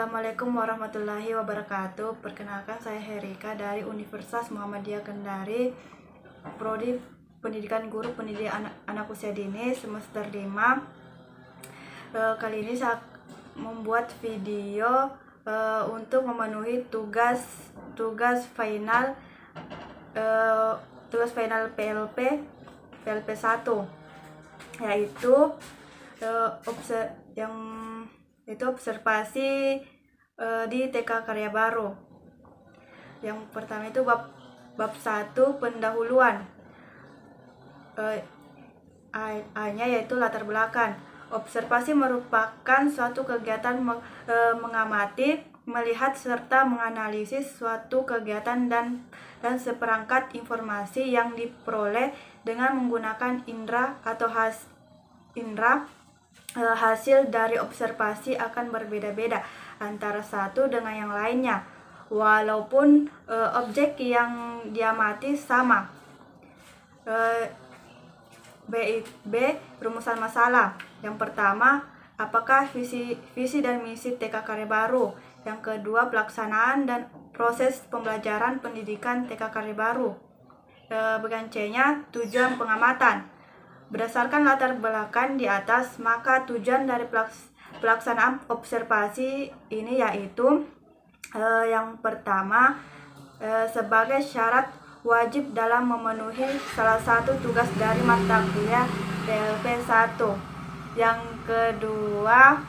Assalamualaikum warahmatullahi wabarakatuh. Perkenalkan, saya Herika dari Universitas Muhammadiyah Kendari, Prodi Pendidikan Guru Pendidikan Anak Usia Dini semester 5. Kali ini saya membuat video untuk memenuhi tugas final PLP 1, yaitu observasi di TK Karya Baru. Yang pertama itu bab 1 pendahuluan. A-nya yaitu latar belakang. Observasi merupakan suatu kegiatan mengamati, melihat serta menganalisis suatu kegiatan dan seperangkat informasi yang diperoleh dengan menggunakan indera atau hasil dari observasi akan berbeda-beda antara satu dengan yang lainnya, walaupun objek yang diamati sama. B. Rumusan masalah. Yang pertama, apakah visi dan misi TK Karya Baru? Yang kedua, pelaksanaan dan proses pembelajaran pendidikan TK Karya Baru. Bagian C-nya, tujuan pengamatan. Berdasarkan latar belakang di atas, maka tujuan dari pelaksanaan observasi ini yaitu yang pertama, sebagai syarat wajib dalam memenuhi salah satu tugas dari mata kuliah PLP 1. Yang kedua,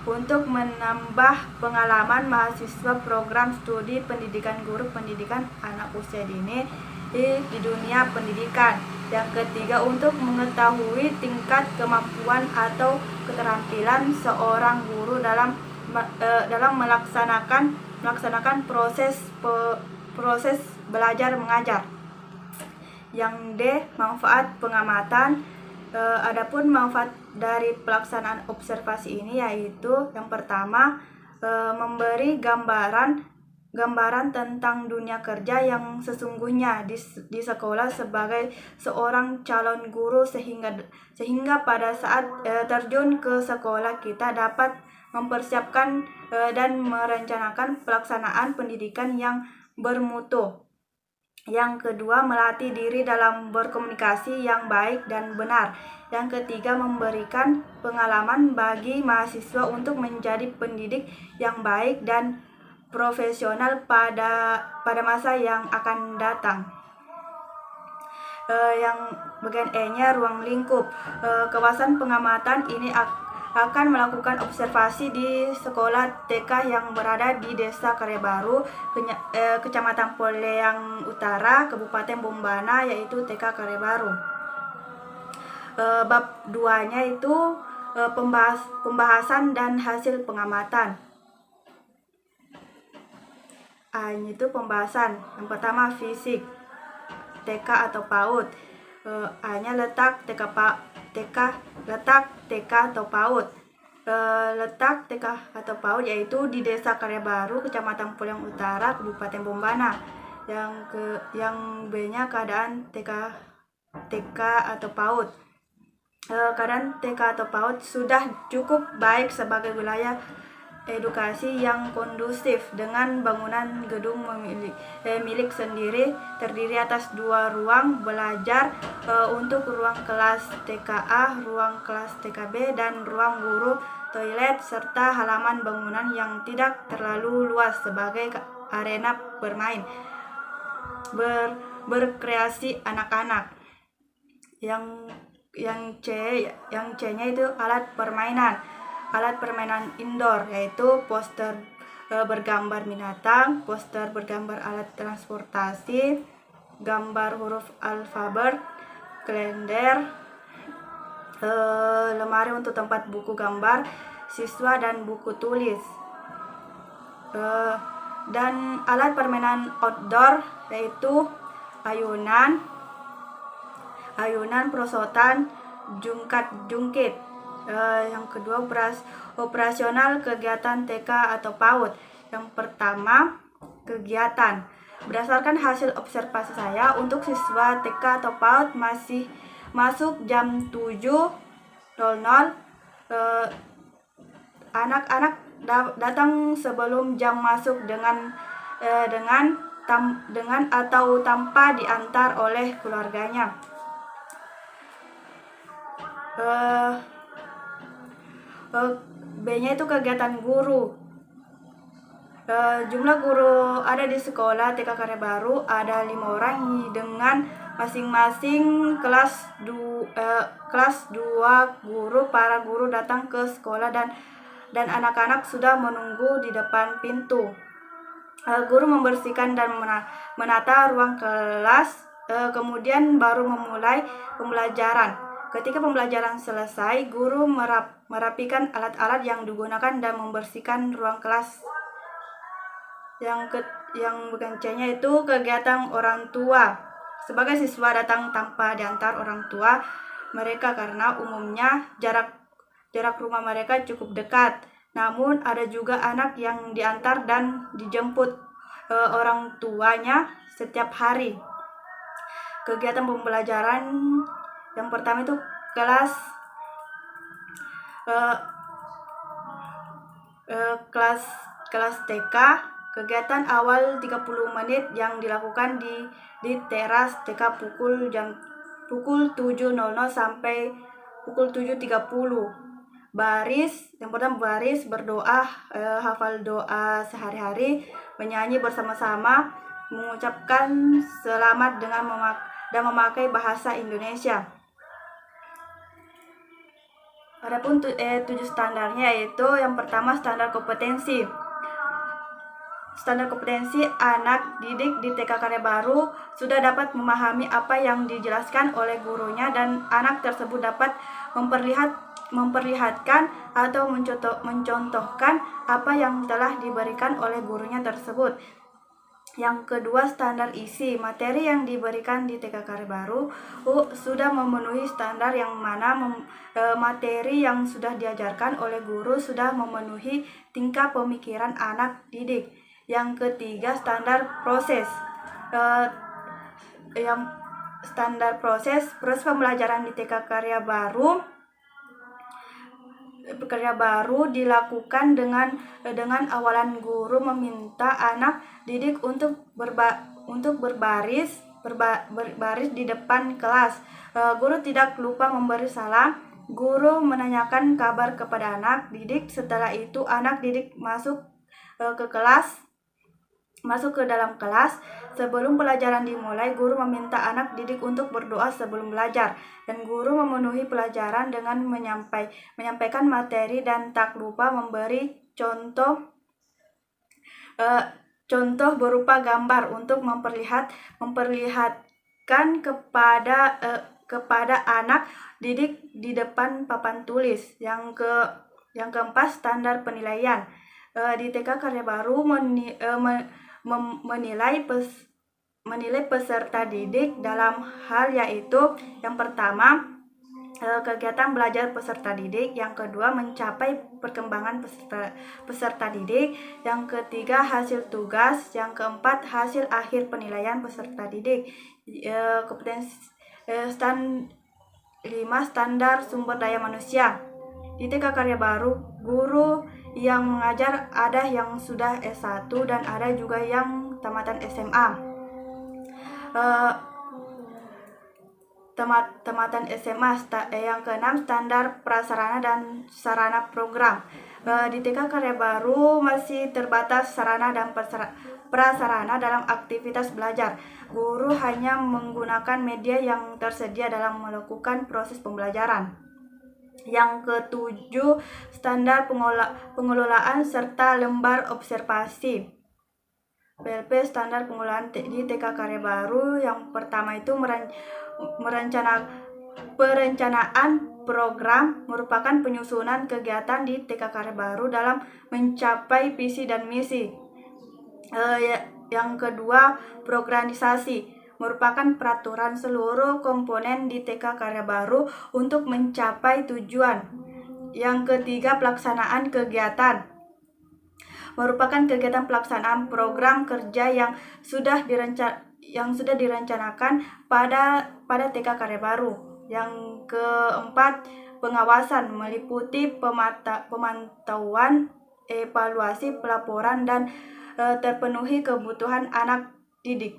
untuk menambah pengalaman mahasiswa program studi pendidikan guru pendidikan anak usia dini di dunia pendidikan. Yang ketiga, untuk mengetahui tingkat kemampuan atau keterampilan seorang guru dalam melaksanakan proses belajar mengajar. Yang D, manfaat pengamatan. Adapun manfaat dari pelaksanaan observasi ini yaitu yang pertama, memberi gambaran tentang dunia kerja yang sesungguhnya di sekolah sebagai seorang calon guru, sehingga pada saat terjun ke sekolah kita dapat mempersiapkan dan merencanakan pelaksanaan pendidikan yang bermutu. Yang kedua, melatih diri dalam berkomunikasi yang baik dan benar. Yang ketiga, memberikan pengalaman bagi mahasiswa untuk menjadi pendidik yang baik dan profesional pada masa yang akan datang. Yang bagian E-nya, ruang lingkup. Kawasan pengamatan ini akan melakukan observasi di sekolah TK yang berada di Desa Karya Baru, Kecamatan Poleyang Utara, Kabupaten Bombana, yaitu TK Karya Baru. Bab 2-nya itu pembahasan dan hasil pengamatan. A-nya itu pembahasan. Yang pertama, fisik TK atau PAUD. A-nya letak TK atau PAUD. Letak TK atau PAUD yaitu di Desa Karya Baru, Kecamatan Poleyang Utara, Kabupaten Bombana. Yang B-nya keadaan TK atau PAUD. Keadaan TK atau PAUD sudah cukup baik sebagai wilayah edukasi yang kondusif dengan bangunan gedung milik sendiri, terdiri atas 2 ruang belajar untuk ruang kelas TKA, ruang kelas TKB, dan ruang guru, toilet, serta halaman bangunan yang tidak terlalu luas sebagai arena bermain berkreasi anak-anak. Yang C-nya itu alat permainan indoor, yaitu poster bergambar binatang, poster bergambar alat transportasi, gambar huruf alfabet, kalender, lemari untuk tempat buku gambar siswa dan buku tulis, dan alat permainan outdoor yaitu ayunan, perosotan, jungkit. Yang kedua, operasional kegiatan TK atau PAUD. Yang pertama, kegiatan. Berdasarkan hasil observasi saya, untuk siswa TK atau PAUD masih masuk jam 7.00. Anak-anak datang sebelum jam masuk dengan atau tanpa diantar oleh keluarganya. B-nya itu kegiatan guru. Jumlah guru ada di sekolah TK Karya Baru ada 5 orang dengan masing-masing kelas 2 guru. Para guru datang ke sekolah dan anak-anak sudah menunggu di depan pintu. Guru membersihkan dan menata ruang kelas, kemudian baru memulai pembelajaran. Ketika pembelajaran selesai, guru merapikan alat-alat yang digunakan dan membersihkan ruang kelas. Yang bukan C-nya itu kegiatan orang tua. Sebagai siswa datang tanpa diantar orang tua mereka karena umumnya jarak rumah mereka cukup dekat. Namun ada juga anak yang diantar dan dijemput orang tuanya setiap hari. Kegiatan pembelajaran yang pertama itu kelas TK. Kegiatan awal 30 menit yang dilakukan di teras TK pukul 7.00 sampai pukul 7.30. Yang pertama baris, berdoa, hafal doa sehari-hari, menyanyi bersama-sama, mengucapkan selamat dan memakai bahasa Indonesia. Adapun 7 standarnya yaitu yang pertama standar kompetensi. Standar kompetensi anak didik di TK Karya Baru sudah dapat memahami apa yang dijelaskan oleh gurunya dan anak tersebut dapat memperlihatkan atau mencontohkan apa yang telah diberikan oleh gurunya tersebut. Yang kedua standar isi. Materi yang diberikan di TK Karya Baru sudah memenuhi standar yang mana materi yang sudah diajarkan oleh guru sudah memenuhi tingkat pemikiran anak didik. Yang ketiga standar proses. Proses pembelajaran di TK Karya Baru dilakukan dengan awalan guru meminta anak didik untuk berbaris di depan kelas. Guru tidak lupa memberi salam. Guru menanyakan kabar kepada anak didik. Setelah itu anak didik masuk ke dalam kelas. Sebelum pelajaran dimulai, guru meminta anak didik untuk berdoa sebelum belajar, dan guru memenuhi pelajaran dengan menyampaikan materi dan tak lupa memberi contoh berupa gambar untuk memperlihatkan kepada anak didik di depan papan tulis. Yang keempat standar penilaian. Di TK Karya Baru menilai peserta didik dalam hal yaitu yang pertama kegiatan belajar peserta didik, yang kedua mencapai perkembangan peserta didik, yang ketiga hasil tugas, yang keempat hasil akhir penilaian peserta didik. Kompetensi 5 standar sumber daya manusia. Di TK Karya Baru, guru yang mengajar ada yang sudah S1 dan ada juga yang tamatan SMA. Tamatan SMA. Yang keenam standar prasarana dan sarana program. Di TK Karya Baru masih terbatas sarana dan prasarana dalam aktivitas belajar. Guru hanya menggunakan media yang tersedia dalam melakukan proses pembelajaran. Yang ketujuh standar pengelolaan serta lembar observasi. PLP standar pengelolaan di TK Karya Baru. Yang pertama itu perencanaan program merupakan penyusunan kegiatan di TK Karya Baru dalam mencapai visi dan misi. Yang kedua programisasi merupakan peraturan seluruh komponen di TK Karya Baru untuk mencapai tujuan. Yang ketiga pelaksanaan kegiatan merupakan kegiatan pelaksanaan program kerja yang sudah direncanakan pada TK Karya Baru. Yang keempat pengawasan meliputi pemantauan evaluasi pelaporan dan terpenuhi kebutuhan anak didik.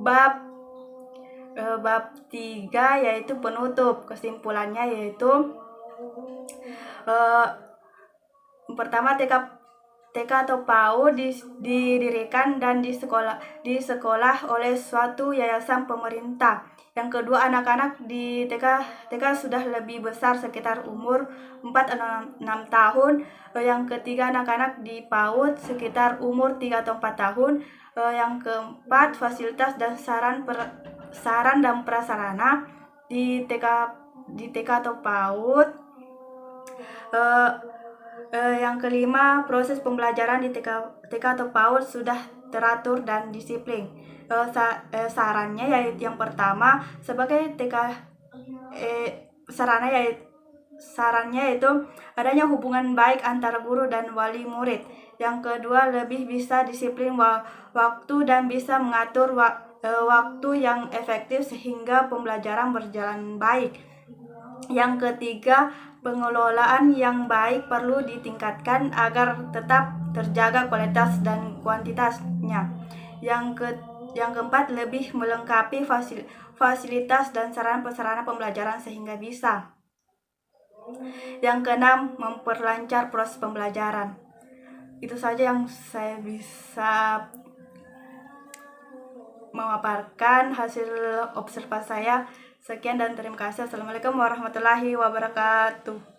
Bab 3 yaitu penutup. Kesimpulannya yaitu pertama, TK atau PAUD didirikan dan di sekolah oleh suatu yayasan pemerintah. Yang kedua, anak-anak di TK sudah lebih besar, sekitar umur 4-6 tahun. Yang ketiga, anak-anak di PAUD sekitar umur 3 atau 4 tahun. Yang keempat, fasilitas dan saran dan prasarana di TK atau PAUD. Yang kelima, proses pembelajaran di TK atau PAUD sudah teratur dan disiplin. Sarannya yaitu yang pertama, sebagai TK sarannya yaitu adanya hubungan baik antara guru dan wali murid. Yang kedua, lebih bisa disiplin waktu dan bisa mengatur waktu yang efektif sehingga pembelajaran berjalan baik. Yang ketiga, pengelolaan yang baik perlu ditingkatkan agar tetap terjaga kualitas dan kuantitasnya. Yang keempat, lebih melengkapi fasilitas dan sarana pembelajaran sehingga bisa. Yang keenam, memperlancar proses pembelajaran. Itu saja yang saya bisa memaparkan hasil observasi saya. Sekian dan terima kasih. Assalamualaikum warahmatullahi wabarakatuh.